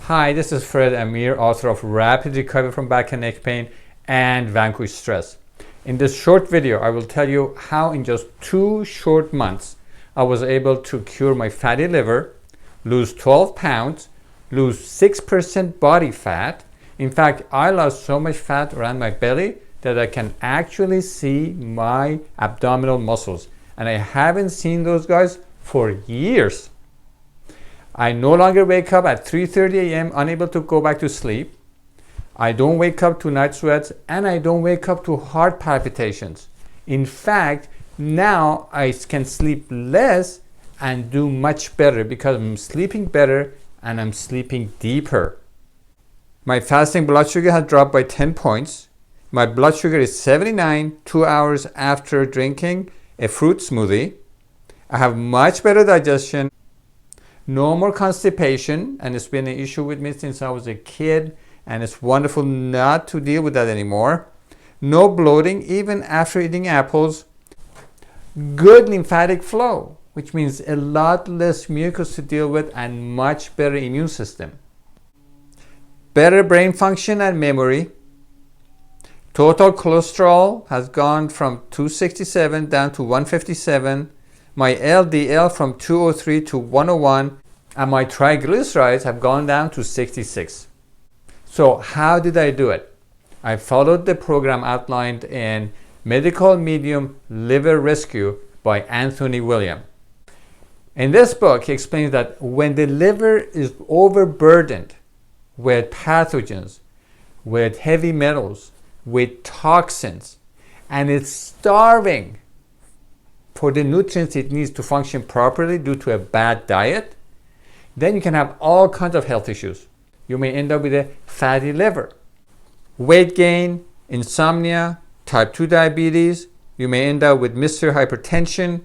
Hi, this is Fred Amir, author of Rapid Recovery from Back and Neck Pain and Vanquish Stress. In this short video, I will tell you how in just 2 short months, I was able to cure my fatty liver, lose 12 pounds, lose 6% body fat. In fact, I lost so much fat around my belly that I can actually see my abdominal muscles. And I haven't seen those guys for years. I no longer wake up at 3:30 a.m. unable to go back to sleep. I don't wake up to night sweats, and I don't wake up to heart palpitations. In fact, now I can sleep less and do much better because I'm sleeping better and I'm sleeping deeper. My fasting blood sugar has dropped by 10 points. My blood sugar is 79 2 hours after drinking a fruit smoothie. I have much better digestion. No more constipation, and it's been an issue with me since I was a kid, and it's wonderful not to deal with that anymore. No bloating even after eating apples. Good lymphatic flow, which means a lot less mucus to deal with and much better immune system. Better brain function and memory. Total cholesterol has gone from 267 down to 157. My LDL from 203 to 101, and my triglycerides have gone down to 66. So how did I do it? I followed the program outlined in Medical Medium Liver Rescue by Anthony William. In this book, he explains that when the liver is overburdened with pathogens, with heavy metals, with toxins, and it's starving for the nutrients it needs to function properly due to a bad diet, then you can have all kinds of health issues. You may end up with a fatty liver, weight gain, insomnia, type 2 diabetes. You may end up with Mr. Hypertension.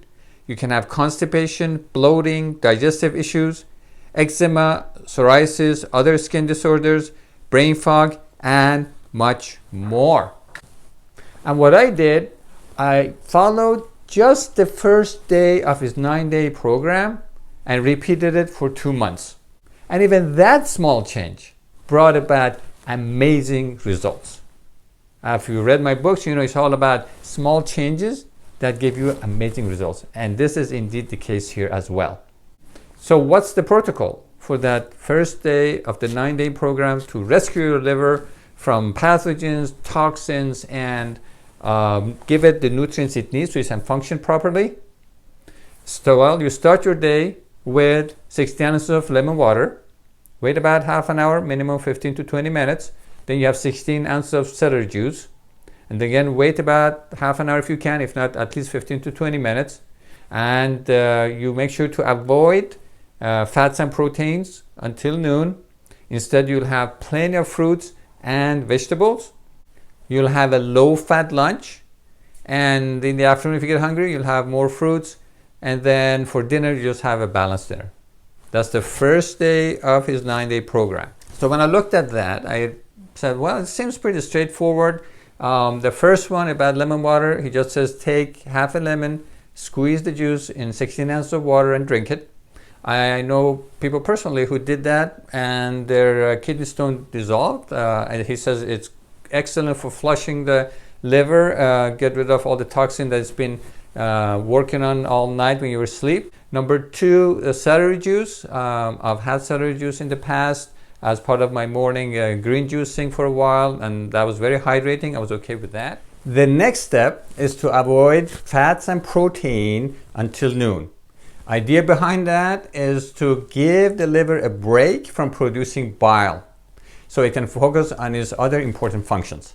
You can have constipation, bloating, digestive issues, eczema, psoriasis, other skin disorders, brain fog, and much more. And what I did, I followed just the first day of his 9-day program and repeated it for 2 months. And even that small change brought about amazing results. If you read my books, you know it's all about small changes that give you amazing results. And this is indeed the case here as well. So what's the protocol for that first day of the 9-day program to rescue your liver from pathogens, toxins, and give it the nutrients it needs so it can function properly? So well, you start your day with 60 ounces of lemon water. Wait about half an hour, minimum 15 to 20 minutes. Then you have 16 ounces of celery juice. And again, wait about half an hour if you can, if not at least 15 to 20 minutes. And you make sure to avoid fats and proteins until noon. Instead, you'll have plenty of fruits and vegetables. You'll have a low-fat lunch, and in the afternoon, if you get hungry, you'll have more fruits, and then for dinner, you just have a balanced dinner. That's the first day of his 9-day program. So when I looked at that, I said, well, it seems pretty straightforward. The first one about lemon water, he just says take half a lemon, squeeze the juice in 16 ounces of water and drink it. I know people personally who did that, and their kidney stone dissolved. And he says it's excellent for flushing the liver, get rid of all the toxin that's been working on all night when you were asleep. Number 2, the celery juice. I've had celery juice in the past as part of my morning green juicing for a while, and that was very hydrating. I was okay with that. The next step is to avoid fats and protein until noon. Idea behind that is to give the liver a break from producing bile so it can focus on its other important functions.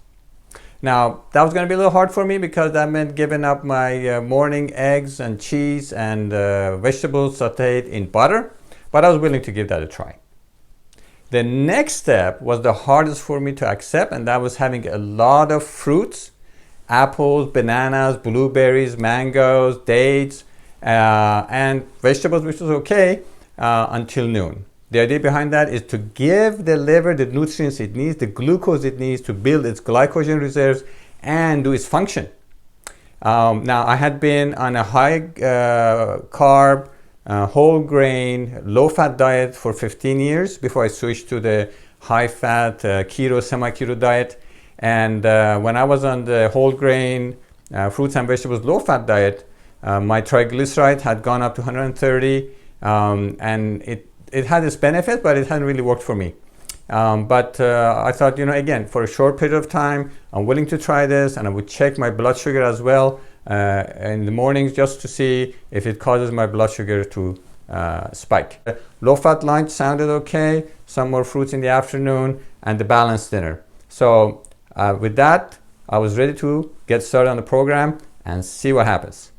Now, that was going to be a little hard for me because that meant giving up my morning eggs and cheese and vegetables sauteed in butter, but I was willing to give that a try. The next step was the hardest for me to accept, and that was having a lot of fruits, apples, bananas, blueberries, mangoes, dates, and vegetables, which was okay, until noon. The idea behind that is to give the liver the nutrients it needs, the glucose it needs to build its glycogen reserves and do its function. Now, I had been on a high carb whole grain, low fat diet for 15 years before I switched to the high fat keto, semi-keto diet. And when I was on the whole grain, fruits and vegetables, low fat diet, my triglyceride had gone up to 130, and it had its benefit, but it hadn't really worked for me. But I thought, again, for a short period of time, I'm willing to try this, and I would check my blood sugar as well in the mornings just to see if it causes my blood sugar to spike. Low-fat lunch sounded okay, some more fruits in the afternoon, and the balanced dinner. So with that, I was ready to get started on the program and see what happens.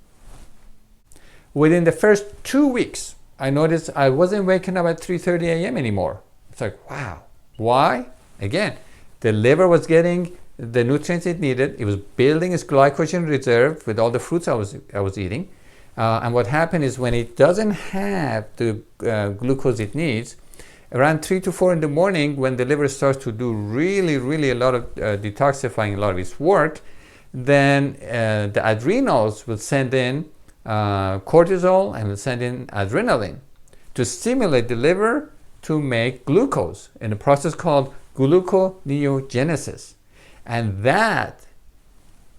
Within the first 2 weeks, I noticed I wasn't waking up at 3:30 a.m. anymore. It's like, wow. Why? Again, the liver was getting the nutrients it needed. It was building its glycogen reserve with all the fruits I was eating. And what happened is when it doesn't have the glucose it needs, around 3 to 4 in the morning, when the liver starts to do really a lot of detoxifying, a lot of its work, then the adrenals will send in cortisol and will send in adrenaline to stimulate the liver to make glucose in a process called gluconeogenesis. And that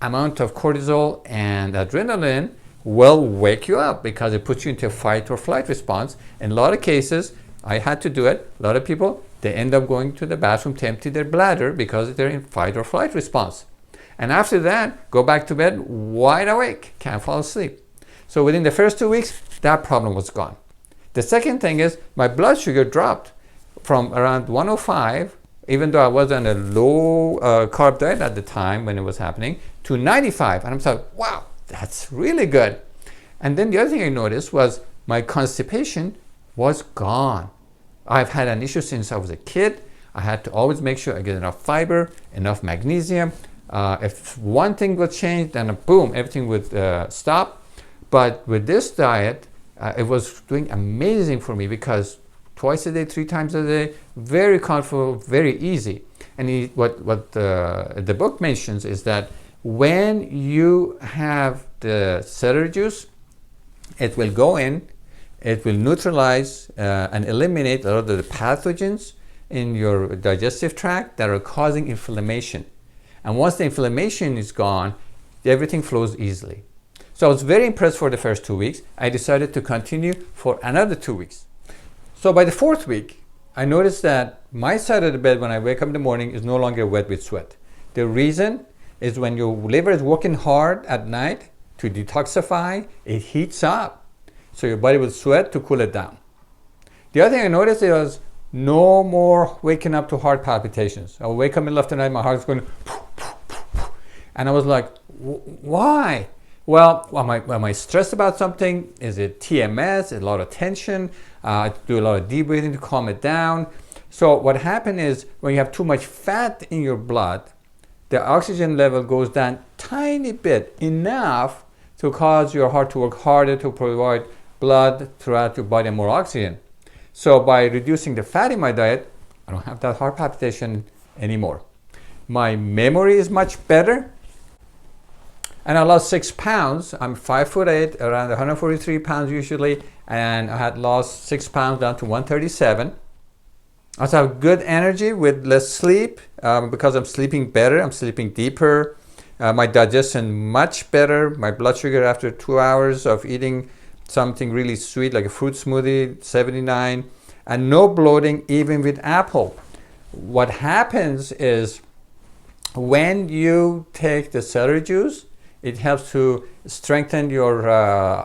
amount of cortisol and adrenaline will wake you up because it puts you into a fight or flight response. In a lot of cases, I had to do it. A lot of people, they end up going to the bathroom to empty their bladder because they're in fight or flight response. And after that, go back to bed wide awake, can't fall asleep. So within the first 2 weeks, that problem was gone. The second thing is my blood sugar dropped from around 105, even though I was on a low carb diet at the time when it was happening, to 95. And I'm like, wow, that's really good. And then the other thing I noticed was my constipation was gone. I've had an issue since I was a kid. I had to always make sure I get enough fiber, enough magnesium. If one thing would change, then boom, everything would stop. But with this diet, it was doing amazing for me because twice a day, 3 times a day, very comfortable, very easy. And what the book mentions is that when you have the celery juice, it will go in, it will neutralize and eliminate a lot of the pathogens in your digestive tract that are causing inflammation. And once the inflammation is gone, everything flows easily. So I was very impressed for the first 2 weeks. I decided to continue for another 2 weeks. So by the 4th week, I noticed that my side of the bed when I wake up in the morning is no longer wet with sweat. The reason is when your liver is working hard at night to detoxify, it heats up. So your body will sweat to cool it down. The other thing I noticed was no more waking up to heart palpitations. I would wake up in the middle of the night, my heart's going, poof, poof, poof, poof. And I was like, why? Well, am I stressed about something? Is it TMS? A lot of tension? I do a lot of deep breathing to calm it down. So what happened is when you have too much fat in your blood, the oxygen level goes down tiny bit, enough to cause your heart to work harder to provide blood throughout your body and more oxygen. So by reducing the fat in my diet, I don't have that heart palpitation anymore. My memory is much better. And I lost 6 pounds. I'm 5'8", around 143 pounds usually, and I had lost 6 pounds down to 137. I also have good energy with less sleep because I'm sleeping better, I'm sleeping deeper. My digestion much better. My blood sugar after 2 hours of eating something really sweet like a fruit smoothie, 79, and no bloating even with apple. What happens is when you take the celery juice, it helps to strengthen your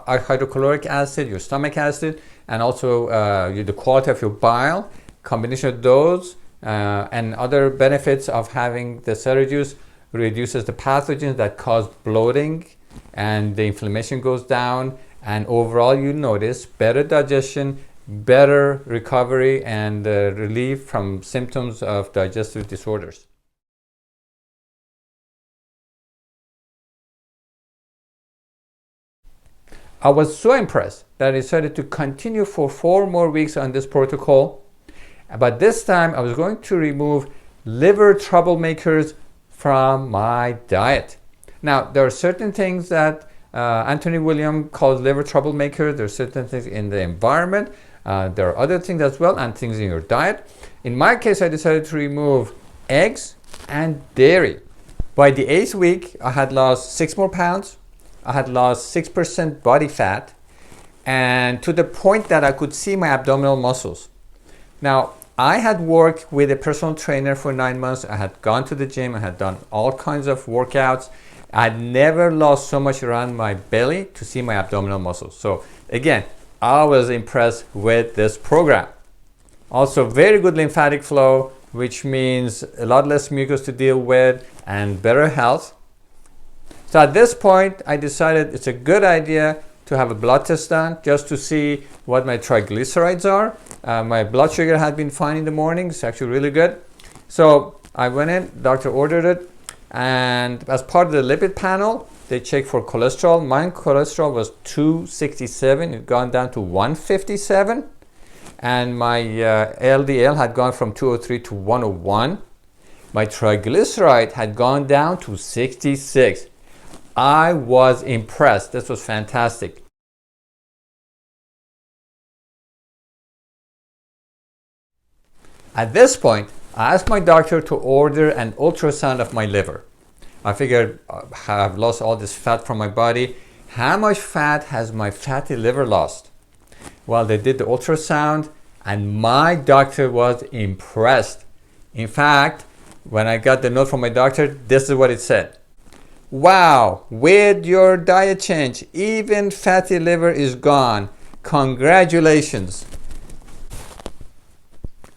hydrochloric acid, your stomach acid, and also the quality of your bile. Combination of those and other benefits of having the celery juice reduces the pathogens that cause bloating, and the inflammation goes down, and overall you notice better digestion, better recovery, and relief from symptoms of digestive disorders. I was so impressed that I decided to continue for 4 more weeks on this protocol. But this time I was going to remove liver troublemakers from my diet. Now, there are certain things that Anthony William calls liver troublemaker. There's certain things in the environment. There are other things as well, and things in your diet. In my case, I decided to remove eggs and dairy. By the 8th week, I had lost 6 more pounds. I had lost 6% body fat, and to the point that I could see my abdominal muscles. Now, I had worked with a personal trainer for 9 months. I had gone to the gym. I had done all kinds of workouts. I had never lost so much around my belly to see my abdominal muscles. So again, I was impressed with this program. Also, very good lymphatic flow, which means a lot less mucus to deal with and better health. So at this point, I decided it's a good idea to have a blood test done just to see what my triglycerides are. My blood sugar had been fine in the morning. It's actually really good. So I went in, doctor ordered it, and as part of the lipid panel, they checked for cholesterol. My cholesterol was 267. It had gone down to 157. And my LDL had gone from 203 to 101. My triglyceride had gone down to 66. I was impressed. This was fantastic. At this point, I asked my doctor to order an ultrasound of my liver. I figured I've lost all this fat from my body. How much fat has my fatty liver lost? Well, they did the ultrasound, and my doctor was impressed. In fact, when I got the note from my doctor, this is what it said. Wow, with your diet change, even fatty liver is gone. Congratulations.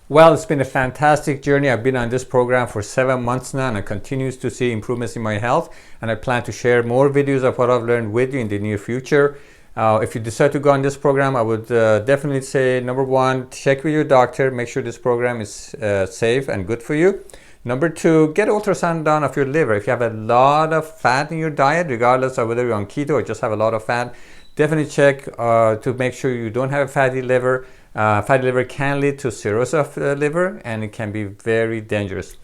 Well, it's been a fantastic journey. I've been on this program for 7 months now, and I continue to see improvements in my health, and I plan to share more videos of what I've learned with you in the near future. If you decide to go on this program, I would definitely say, number one, check with your doctor, make sure this program is safe and good for you. Number two, get ultrasound done of your liver. If you have a lot of fat in your diet, regardless of whether you're on keto or just have a lot of fat, definitely check to make sure you don't have a fatty liver. Fatty liver can lead to cirrhosis of the liver, and it can be very dangerous.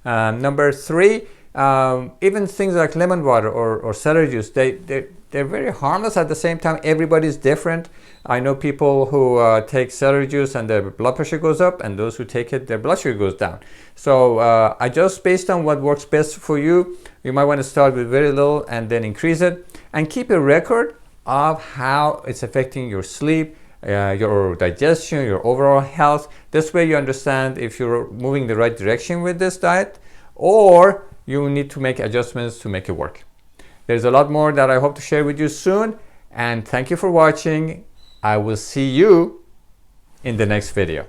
Number three, even things like lemon water or celery juice, they're very harmless. At the same time, everybody's different. I know people who take celery juice and their blood pressure goes up, and those who take it, their blood sugar goes down. So I just, based on what works best for you, you might want to start with very little and then increase it, and keep a record of how it's affecting your sleep, your digestion, your overall health. This way you understand if you're moving the right direction with this diet, or you need to make adjustments to make it work. There's a lot more that I hope to share with you soon, and thank you for watching. I will see you in the next video.